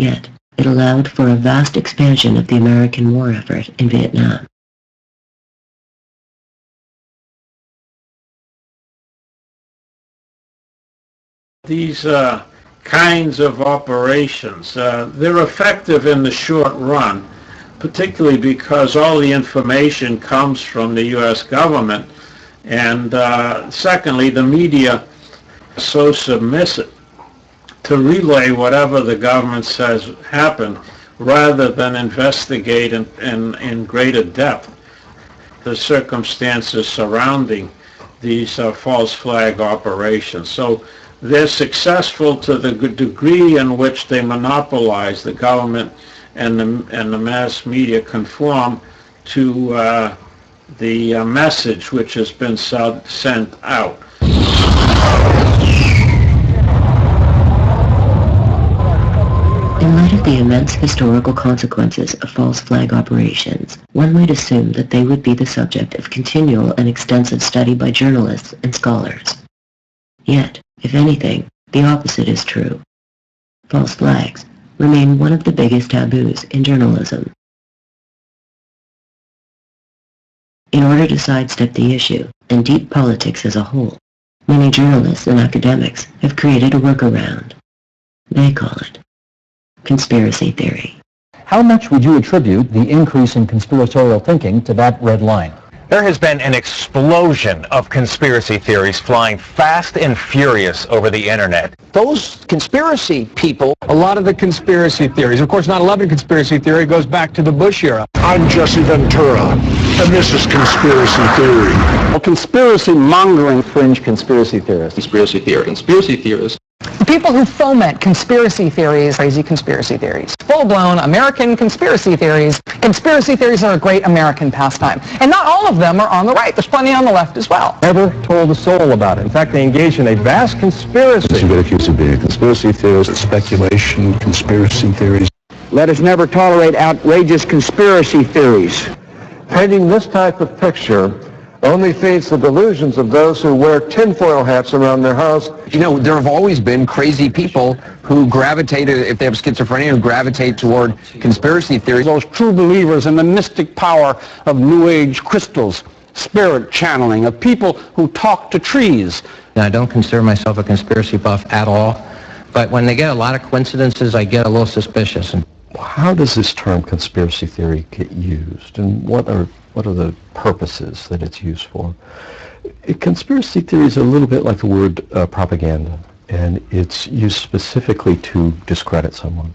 Yet, it allowed for a vast expansion of the American war effort in Vietnam. These kinds of operations, they're effective in the short run, particularly because all the information comes from the U.S. government, and secondly, the media is so submissive to relay whatever the government says happened rather than investigate in greater depth the circumstances surrounding these false flag operations. So they're successful to the degree in which they monopolize the government and the mass media conform to the message which has been sent out. In light of the immense historical consequences of false flag operations, one might assume that they would be the subject of continual and extensive study by journalists and scholars. Yet, if anything, the opposite is true. False flags remain one of the biggest taboos in journalism. In order to sidestep the issue and deep politics as a whole, many journalists and academics have created a workaround. They call it conspiracy theory. How much would you attribute the increase in conspiratorial thinking to that red line? There has been an explosion of conspiracy theories flying fast and furious over the internet. Those conspiracy people, a lot of the conspiracy theories, of course 9/11 conspiracy theory goes back to the Bush era. I'm Jesse Ventura, and this is Conspiracy Theory. Well, conspiracy mongering fringe conspiracy theorists. Conspiracy theorists. The people who foment conspiracy theories, crazy conspiracy theories, full-blown American conspiracy theories. Conspiracy theories are a great American pastime. And not all of them are on the right. There's plenty on the left as well. Never told a soul about it. In fact, they engaged in a vast conspiracy. You get accused of being a conspiracy theorist, speculation, conspiracy theories. Let us never tolerate outrageous conspiracy theories. Painting this type of picture only feeds the delusions of those who wear tinfoil hats around their house. You know, there have always been crazy people who gravitate, if they have schizophrenia, who gravitate toward conspiracy theories. Those true believers in the mystic power of New Age crystals, spirit channeling, of people who talk to trees. I don't consider myself a conspiracy buff at all, but when they get a lot of coincidences, I get a little suspicious. How does this term conspiracy theory get used, and what are the purposes that it's used for? Conspiracy theory is a little bit like the word propaganda, and it's used specifically to discredit someone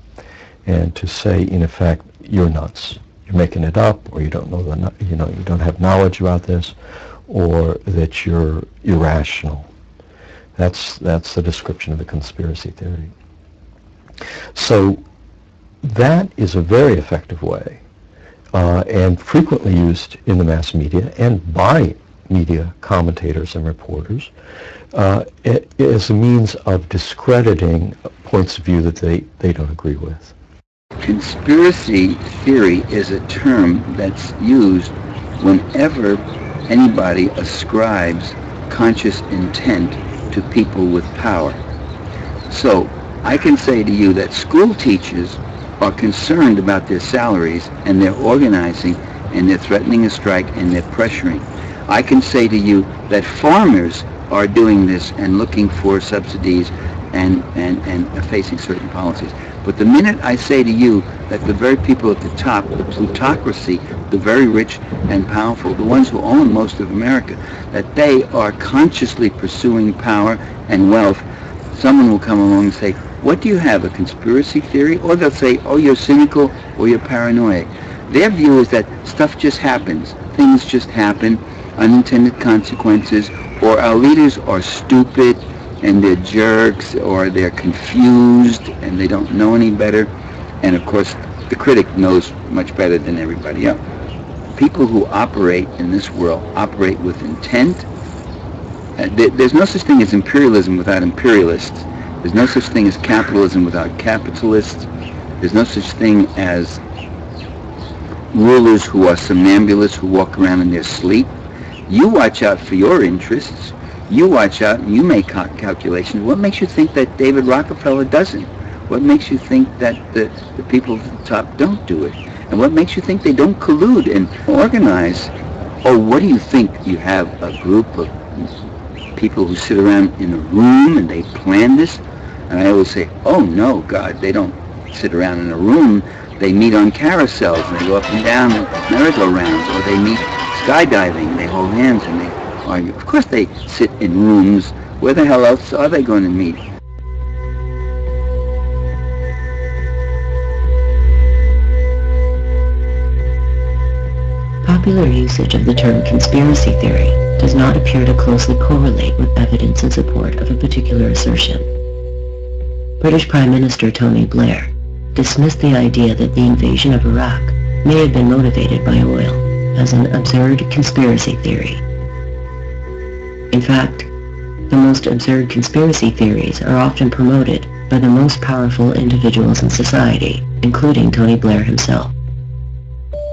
and to say, in effect, you're nuts, you're making it up, or you don't know you don't have knowledge about this, or that you're irrational. That's the description of a conspiracy theory. So that is a very effective way, and frequently used in the mass media and by media commentators and reporters as a means of discrediting points of view that they don't agree with. Conspiracy theory is a term that's used whenever anybody ascribes conscious intent to people with power. So I can say to you that school teachers are concerned about their salaries, and they're organizing, and they're threatening a strike, and they're pressuring. I can say to you that farmers are doing this and looking for subsidies and facing certain policies. But the minute I say to you that the very people at the top, the plutocracy, the very rich and powerful, the ones who own most of America, that they are consciously pursuing power and wealth, someone will come along and say, what do you have, a conspiracy theory? Or they'll say, oh, you're cynical or you're paranoid. Their view is that stuff just happens. Things just happen, unintended consequences, or our leaders are stupid and they're jerks, or they're confused and they don't know any better. And of course, the critic knows much better than everybody else. People who operate in this world operate with intent. There's no such thing as imperialism without imperialists. There's no such thing as capitalism without capitalists. There's no such thing as rulers who are somnambulists who walk around in their sleep. You watch out for your interests. You watch out and you make calculations. What makes you think that David Rockefeller doesn't? What makes you think that the people at the top don't do it? And what makes you think they don't collude and organize? Or what do you think? You have a group of people who sit around in a room and they plan this? And I always say, oh no, God, they don't sit around in a room. They meet on carousels and they go up and down merry-go-rounds, or they meet skydiving, they hold hands and they argue. Of course they sit in rooms. Where the hell else are they going to meet? Popular usage of the term conspiracy theory does not appear to closely correlate with evidence in support of a particular assertion. British Prime Minister Tony Blair dismissed the idea that the invasion of Iraq may have been motivated by oil as an absurd conspiracy theory. In fact, the most absurd conspiracy theories are often promoted by the most powerful individuals in society, including Tony Blair himself.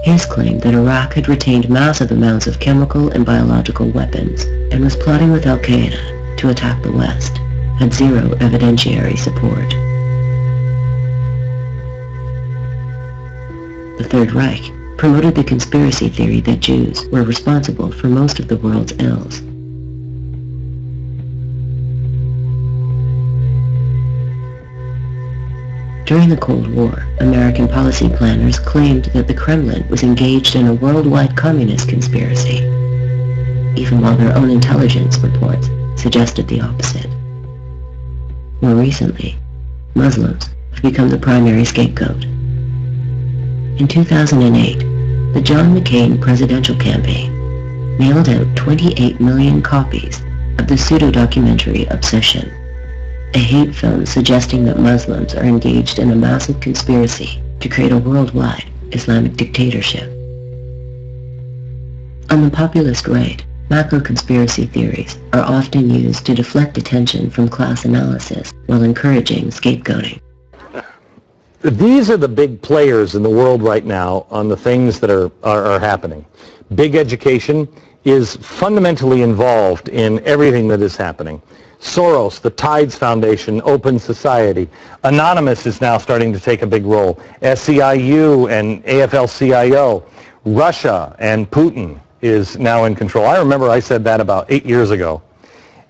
His claim that Iraq had retained massive amounts of chemical and biological weapons and was plotting with al-Qaeda to attack the West had zero evidentiary support. The Third Reich promoted the conspiracy theory that Jews were responsible for most of the world's ills. During the Cold War, American policy planners claimed that the Kremlin was engaged in a worldwide communist conspiracy, even while their own intelligence reports suggested the opposite. More recently, Muslims have become the primary scapegoat. In 2008, the John McCain presidential campaign mailed out 28 million copies of the pseudo-documentary Obsession, a hate film suggesting that Muslims are engaged in a massive conspiracy to create a worldwide Islamic dictatorship. On the populist right, macro-conspiracy theories are often used to deflect attention from class analysis while encouraging scapegoating. These are the big players in the world right now on the things that are happening. Big education is fundamentally involved in everything that is happening. Soros, the Tides Foundation, Open Society. Anonymous is now starting to take a big role. SEIU and AFL-CIO. Russia and Putin is now in control. I remember I said that about 8 years ago.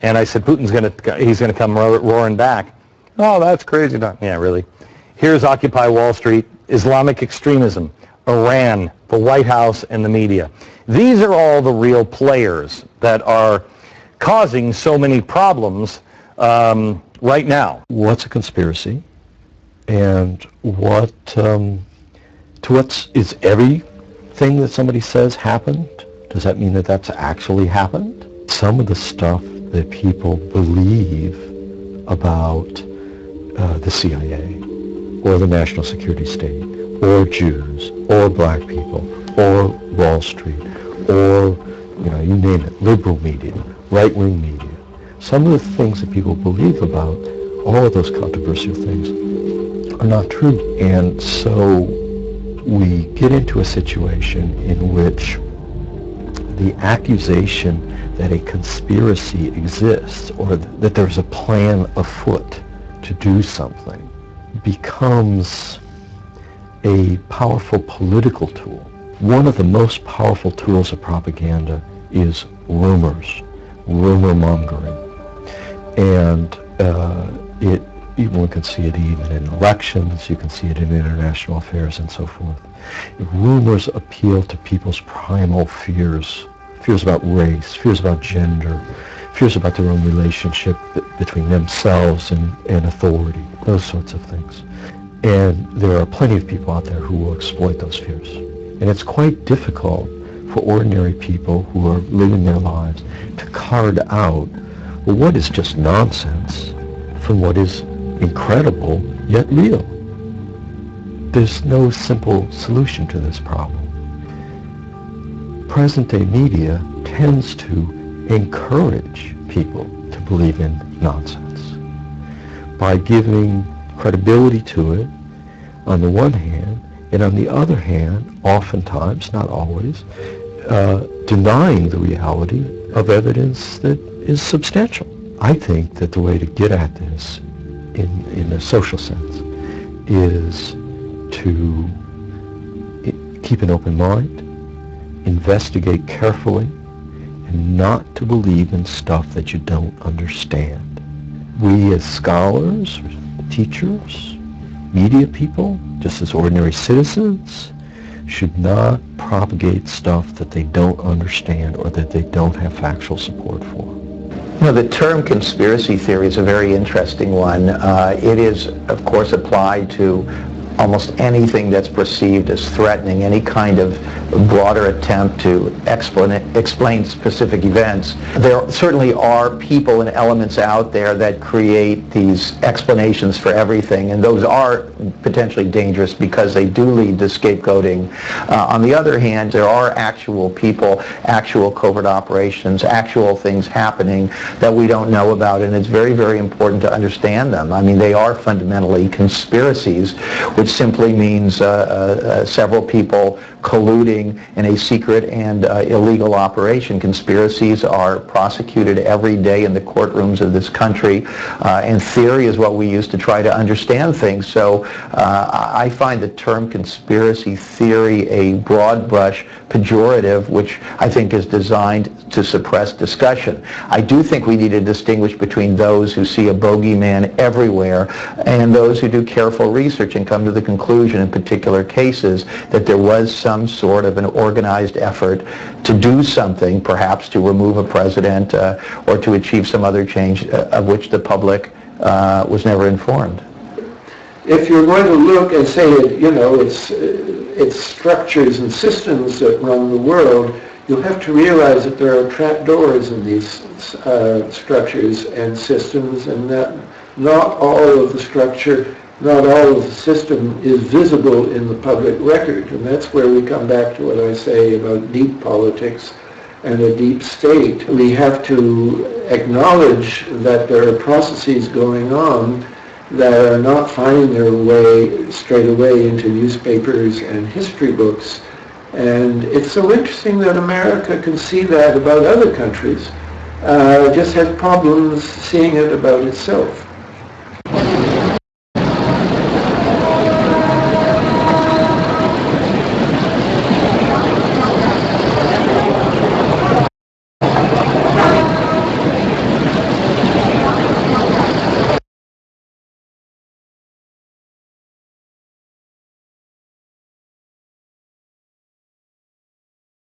And I said, Putin's going to come roaring back. Oh, that's crazy. Yeah, really. Here's Occupy Wall Street, Islamic extremism, Iran, the White House, and the media. These are all the real players that are causing so many problems right now. What's a conspiracy? And is everything that somebody says happened? Does that mean that that's actually happened? Some of the stuff that people believe about the CIA, or the national security state, or Jews, or black people, or Wall Street, or, you name it, liberal media, right-wing media. Some of the things that people believe about, all of those controversial things, are not true. And so we get into a situation in which the accusation that a conspiracy exists, or that there's a plan afoot to do something, becomes a powerful political tool. One of the most powerful tools of propaganda is rumors, rumor mongering. And one can see it even in elections, you can see it in international affairs and so forth. Rumors appeal to people's primal fears, fears about race, fears about gender, fears about their own relationship between themselves and authority, those sorts of things. And there are plenty of people out there who will exploit those fears. And it's quite difficult for ordinary people who are living their lives to card out, well, what is just nonsense from what is incredible yet real. There's no simple solution to this problem. Present-day media tends to encourage people to believe in nonsense by giving credibility to it on the one hand, and on the other hand, oftentimes, not always, denying the reality of evidence that is substantial. I think that the way to get at this in a social sense is to keep an open mind, investigate carefully, and not to believe in stuff that you don't understand. We as scholars, teachers, media people, just as ordinary citizens, should not propagate stuff that they don't understand or that they don't have factual support for. You know, the term conspiracy theory is a very interesting one. It is, of course, applied to almost anything that's perceived as threatening, any kind of broader attempt to explain specific events. There certainly are people and elements out there that create these explanations for everything, and those are potentially dangerous because they do lead to scapegoating. On the other hand, there are actual people, actual covert operations, actual things happening that we don't know about, and it's very, very important to understand them. I mean, they are fundamentally conspiracies, which simply means several people colluding in a secret and illegal operation. Conspiracies are prosecuted every day in the courtrooms of this country, and theory is what we use to try to understand things. So I find the term conspiracy theory a broad brush pejorative, which I think is designed to suppress discussion. I do think we need to distinguish between those who see a bogeyman everywhere and those who do careful research and come to the conclusion in particular cases that there was some sort of an organized effort to do something, perhaps to remove a president or to achieve some other change of which the public was never informed. If you're going to look and say, you know, it's structures and systems that run the world, you'll have to realize that there are trapdoors in these structures and systems, and that not all of the structure, not all of the system is visible in the public record. And that's where we come back to what I say about deep politics and a deep state. We have to acknowledge that there are processes going on that are not finding their way straight away into newspapers and history books. And it's so interesting that America can see that about other countries, just has problems seeing it about itself.